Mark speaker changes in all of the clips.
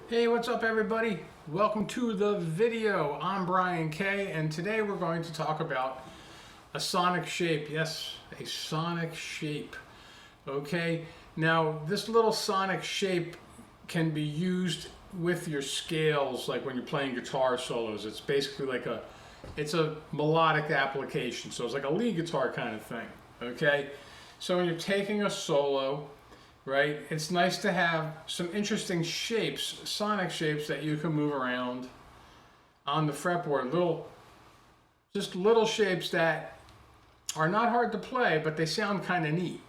Speaker 1: Hey, what's up everybody? Welcome to the video. I'm Brian K, and today we're going to talk about a sonic shape. Yes, a sonic shape. Okay, now this little sonic shape can be used with your scales, like when you're playing guitar solos. It's basically like it's a melodic application, so it's like a lead guitar kind of thing. Okay, so when you're taking a solo, right, it's nice to have some interesting shapes, sonic shapes that you can move around on the fretboard. Just little shapes that are not hard to play, but they sound kind of neat.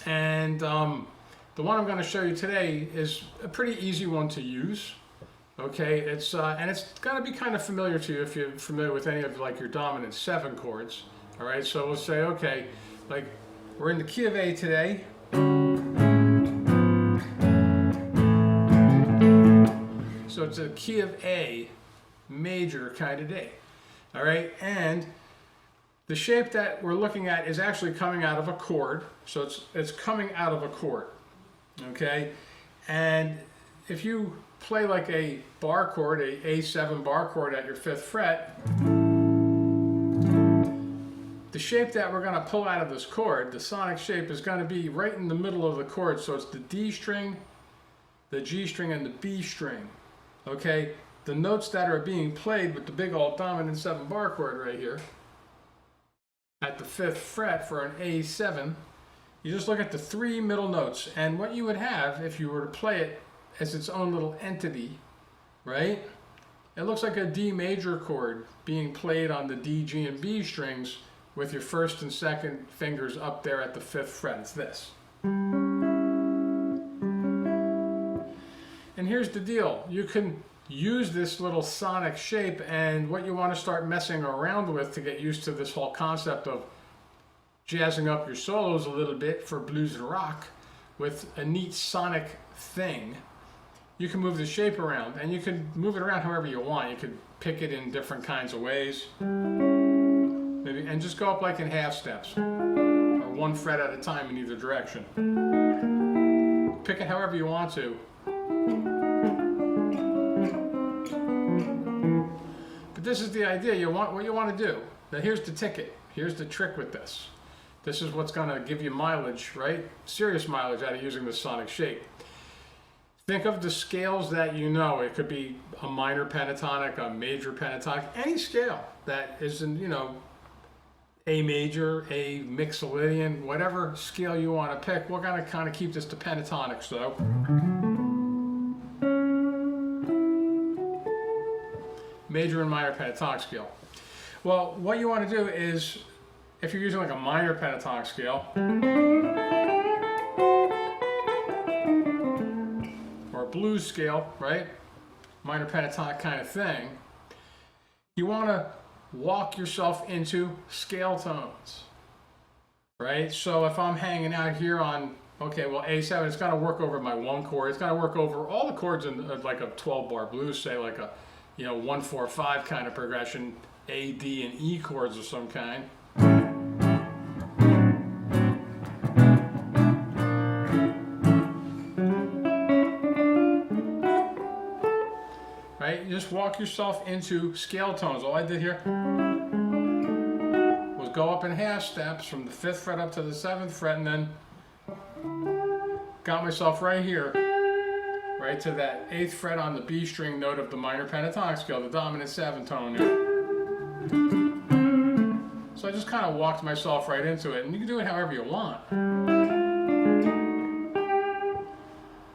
Speaker 1: And the one I'm going to show you today is a pretty easy one to use. Okay, and it's going to be kind of familiar to you if you're familiar with any of like your dominant 7 chords. All right, so we'll say, okay, like we're in the key of A today. So it's a key of A, major kind of day. All right, and the shape that we're looking at is actually coming out of a chord. So it's coming out of a chord. Okay, and if you play like a bar chord, a A7 bar chord at your 5th fret, the shape that we're going to pull out of this chord, the sonic shape, is going to be right in the middle of the chord. So it's the D string, the G string, and the B string. Okay, the notes that are being played with the big old dominant 7 bar chord right here at the 5th fret for an A7, you just look at the 3 middle notes, and what you would have if you were to play it as its own little entity, right? It looks like a D major chord being played on the D, G, and B strings with your 1st and 2nd fingers up there at the 5th fret. It's this. And here's the deal. You can use this little sonic shape, and what you want to start messing around with to get used to this whole concept of jazzing up your solos a little bit for blues and rock with a neat sonic thing. You can move the shape around, and you can move it around however you want. You could pick it in different kinds of ways, maybe, and just go up like in half steps, or 1 fret at a time in either direction. Pick it however you want to. But this is the idea. What you want to do. Now here's the ticket. Here's the trick with this. This is what's going to give you mileage, right? Serious mileage out of using the sonic shape. Think of the scales that you know. It could be a minor pentatonic, a major pentatonic, any scale that is in, A major, A mixolydian, whatever scale you want to pick. We're going to kind of keep this to pentatonics though. Major and minor pentatonic scale. Well, what you want to do is, if you're using like a minor pentatonic scale, or a blues scale, right? Minor pentatonic kind of thing, you want to walk yourself into scale tones, right? So if I'm hanging out here on, okay, well, A7, it's got to work over my 1 chord. It's got to work over all the chords in like a 12-bar blues, say like a 1, 4, 5 kind of progression, A, D, and E chords of some kind. Right? You just walk yourself into scale tones. All I did here was go up in half steps from the 5th fret up to the 7th fret, and then got myself right here, right to that 8th fret on the B string note of the minor pentatonic scale, the dominant 7 tone. So I just kind of walked myself right into it, and you can do it however you want.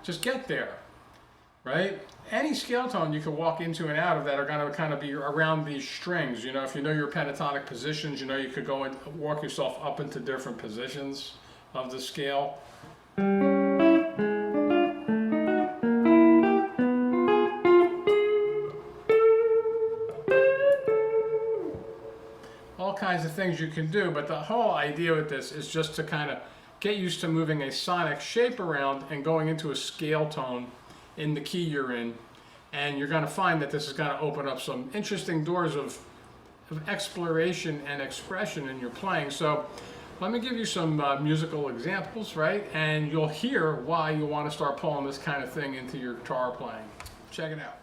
Speaker 1: Just get there, right? Any scale tone you can walk into and out of that are going to kind of be around these strings. If you know your pentatonic positions, you could go and walk yourself up into different positions of the scale. All kinds of things you can do, but the whole idea with this is just to kind of get used to moving a sonic shape around and going into a scale tone in the key you're in, and you're going to find that this is going to open up some interesting doors of exploration and expression in your playing. So let me give you some musical examples, right? And you'll hear why you want to start pulling this kind of thing into your guitar playing. Check it out.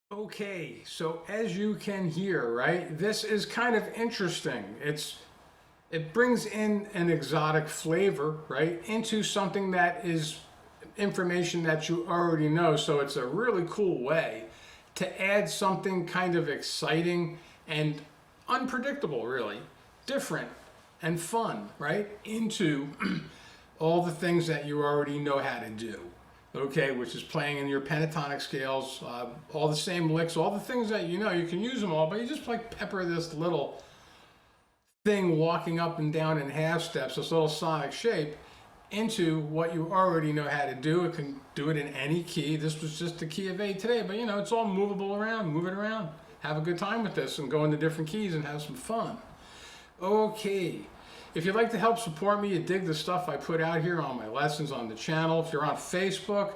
Speaker 1: Okay, so as you can hear, right, this is kind of interesting. It brings in an exotic flavor, right, into something that is information that you already know. So it's a really cool way to add something kind of exciting and unpredictable, really, different and fun, right, into all the things that you already know how to do. Okay, which is playing in your pentatonic scales, all the same licks, all the things that you know, you can use them all, but you just like pepper this little thing walking up and down in half steps, this little sonic shape, into what you already know how to do. It can do it in any key. This was just the key of A today, but you know, it's all movable around, move it around. Have a good time with this and go into different keys and have some fun. Okay. If you'd like to help support me, you dig the stuff I put out here on my lessons on the channel. If you're on Facebook,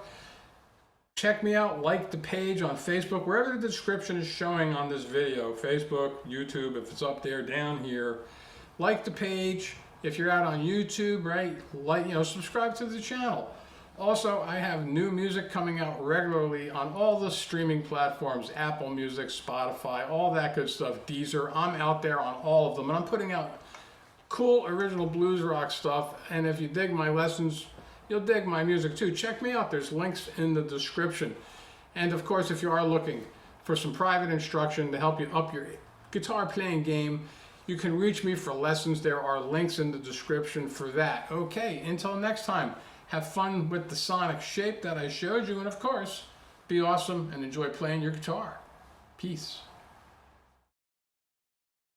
Speaker 1: check me out, like the page on Facebook, wherever the description is showing on this video, Facebook, YouTube, if it's up there, down here. Like the page. If you're out on YouTube, right, like, you know, subscribe to the channel. Also, I have new music coming out regularly on all the streaming platforms, Apple Music, Spotify, all that good stuff, Deezer. I'm out there on all of them, and I'm putting out cool original blues rock stuff. And if you dig my lessons, you'll dig my music too. Check me out. There's links in the description. And of course, if you are looking for some private instruction to help you up your guitar playing game, you can reach me for lessons. There are links in the description for that. Okay, until next time, have fun with the sonic shape that I showed you, and of course, be awesome and enjoy playing your guitar. Peace.